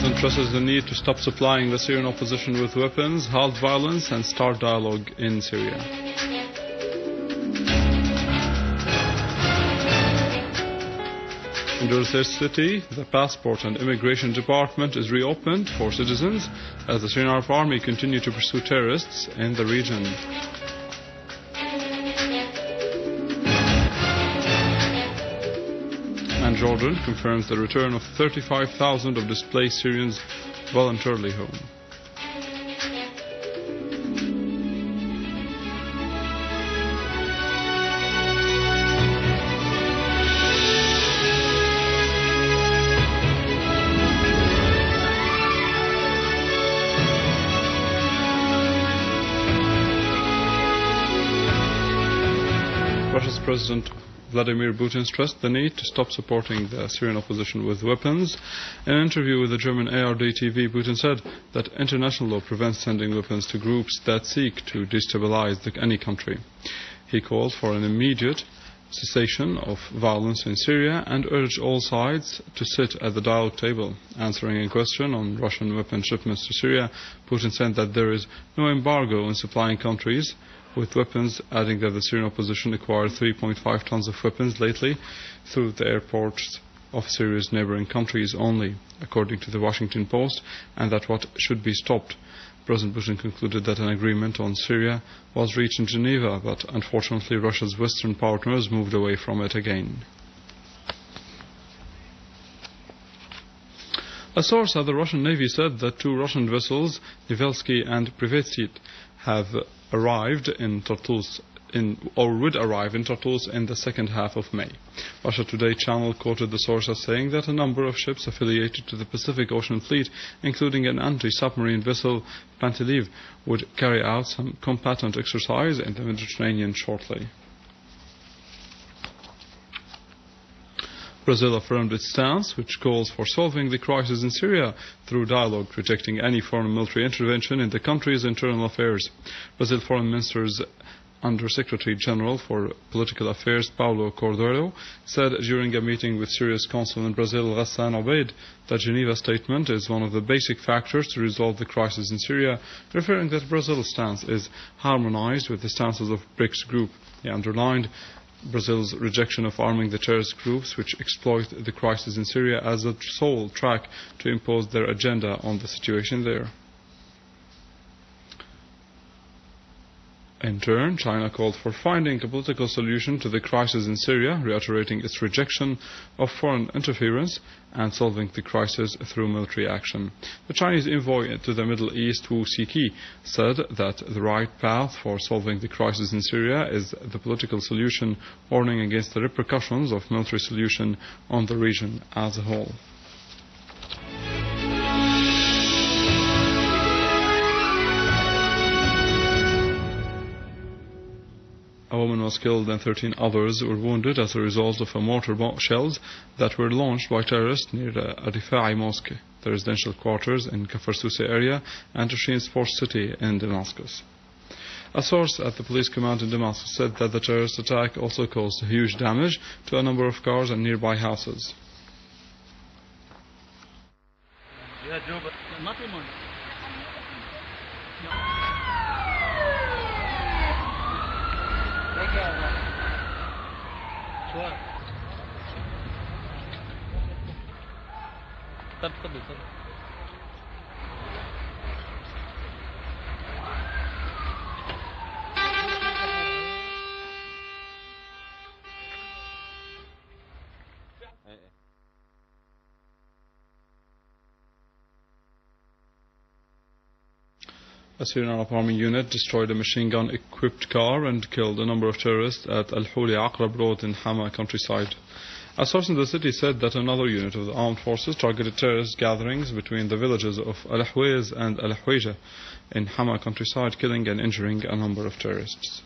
President stresses the need to stop supplying the Syrian opposition with weapons, halt violence and start dialogue in Syria. In Damascus city, the Passport and Immigration Department is reopened for citizens as the Syrian army continue to pursue terrorists in the region. And Jordan confirms the return of 35,000 of displaced Syrians voluntarily home. Russia's President Vladimir Putin stressed the need to stop supporting the Syrian opposition with weapons. In an interview with the German ARD TV, Putin said that international law prevents sending weapons to groups that seek to destabilize any country. He called for an immediate cessation of violence in Syria and urged all sides to sit at the dialogue table. Answering a question on Russian weapon shipments to Syria, Putin said that there is no embargo on supplying countries with weapons, adding that the Syrian opposition acquired 3.5 tons of weapons lately through the airports of Syria's neighboring countries only, according to the Washington Post, and that what should be stopped. President Putin concluded that an agreement on Syria was reached in Geneva, but unfortunately Russia's Western partners moved away from it again. A source at the Russian Navy said that two Russian vessels, Nevelsky and Privetsit, have arrived in Tartus would arrive in Tartus in the second half of May. Russia Today channel quoted the source as saying that a number of ships affiliated to the Pacific Ocean Fleet, including an anti-submarine vessel, Pantelev, would carry out some combatant exercise in the Mediterranean shortly. Brazil affirmed its stance, which calls for solving the crisis in Syria through dialogue, rejecting any foreign military intervention in the country's internal affairs. Brazil Foreign Minister's Under-Secretary General for Political Affairs, Paulo Cordeiro, said during a meeting with Syria's consul in Brazil, Ghassan Obeid, that Geneva statement is one of the basic factors to resolve the crisis in Syria, referring that Brazil's stance is harmonized with the stances of BRICS group. He underlined Brazil's rejection of arming the terrorist groups which exploit the crisis in Syria as a sole track to impose their agenda on the situation there. In turn, China called for finding a political solution to the crisis in Syria, reiterating its rejection of foreign interference and solving the crisis through military action. The Chinese envoy to the Middle East, Wu Xiki, said that the right path for solving the crisis in Syria is the political solution, warning against the repercussions of military solution on the region as a whole. A woman was killed and 13 others were wounded as a result of mortar shells that were launched by terrorists near the Rifai Mosque, the residential quarters in Kafr Sousse area, and Tashin Sports City in Damascus. A source at the police command in Damascus said that the terrorist attack also caused huge damage to a number of cars and nearby houses. A Syrian Army unit destroyed a machine gun-equipped car and killed a number of terrorists at Al-Huli Aqrab Road in Hama countryside. A source in the city said that another unit of the armed forces targeted terrorist gatherings between the villages of Al-Ahwaiz and Al-Ahwaija in Hama countryside, killing and injuring a number of terrorists.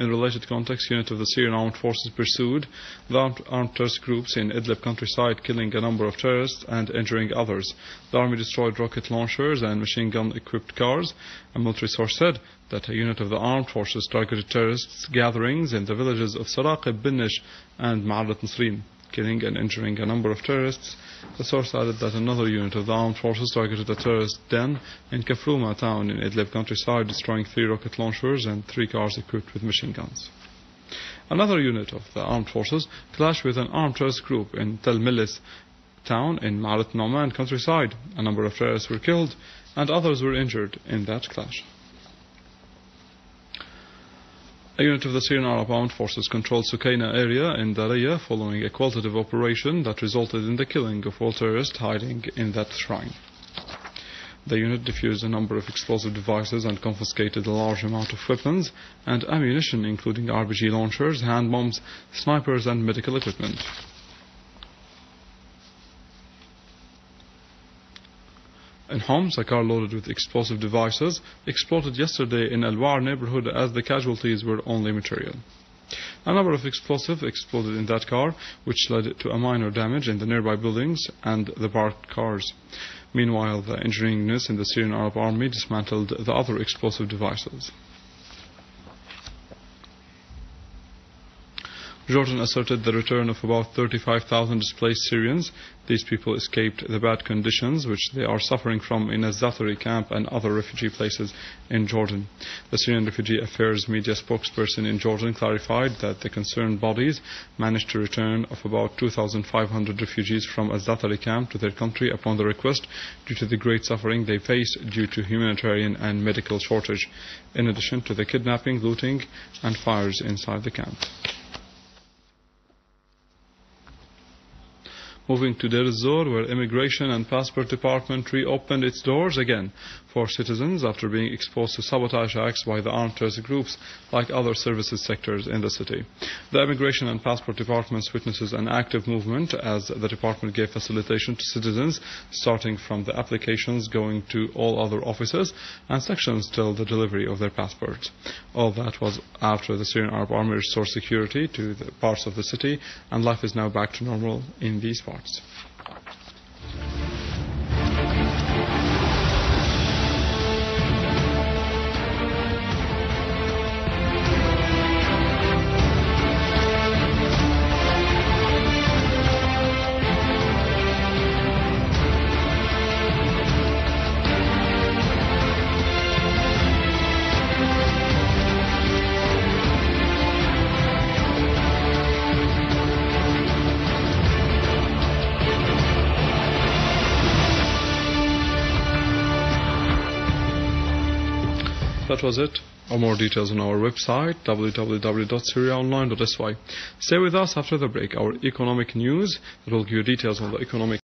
In related context, unit of the Syrian armed forces pursued the armed terrorist groups in Idlib countryside, killing a number of terrorists and injuring others. The army destroyed rocket launchers and machine gun-equipped cars. A military source said that a unit of the armed forces targeted terrorists' gatherings in the villages of Saraqib, Binnish and Ma'arat Nasrin. killing and injuring a number of terrorists. The source added that another unit of the armed forces targeted a terrorist den in Kafruma town in Idlib countryside, destroying 3 rocket launchers and 3 cars equipped with machine guns. Another unit of the armed forces clashed with an armed terrorist group in Tel Millis town in Marat Noman countryside. A number of terrorists were killed and others were injured in that clash. A unit of the Syrian Arab Armed Forces controlled Sukaina area in Daraya following a qualitative operation that resulted in the killing of all terrorists hiding in that shrine. The unit defused a number of explosive devices and confiscated a large amount of weapons and ammunition, including RPG launchers, hand bombs, snipers and medical equipment. In Homs, a car loaded with explosive devices exploded yesterday in Al-War neighborhood as the casualties were only material. A number of explosives exploded in that car, which led to a minor damage in the nearby buildings and the parked cars. Meanwhile, the engineering units in the Syrian Arab Army dismantled the other explosive devices. Jordan asserted the return of about 35,000 displaced Syrians. These people escaped the bad conditions which they are suffering from in a Zaatari camp and other refugee places in Jordan. The Syrian Refugee Affairs media spokesperson in Jordan clarified that the concerned bodies managed to return of about 2,500 refugees from a Zaatari camp to their country upon the request due to the great suffering they faced due to humanitarian and medical shortage, in addition to the kidnapping, looting and fires inside the camp. Moving to Deir ez-Zor, where Immigration and Passport Department reopened its doors again for citizens after being exposed to sabotage acts by the armed terrorist groups like other services sectors in the city. The Immigration and Passport Department witnesses an active movement as the department gave facilitation to citizens, starting from the applications going to all other offices and sections till the delivery of their passports. All that was after the Syrian Arab Army restored security to the parts of the city, and life is now back to normal in these parts. That was it. For more details on our website www.syriaonline.sy. Stay with us after the break. Our economic news that will give you details on the economic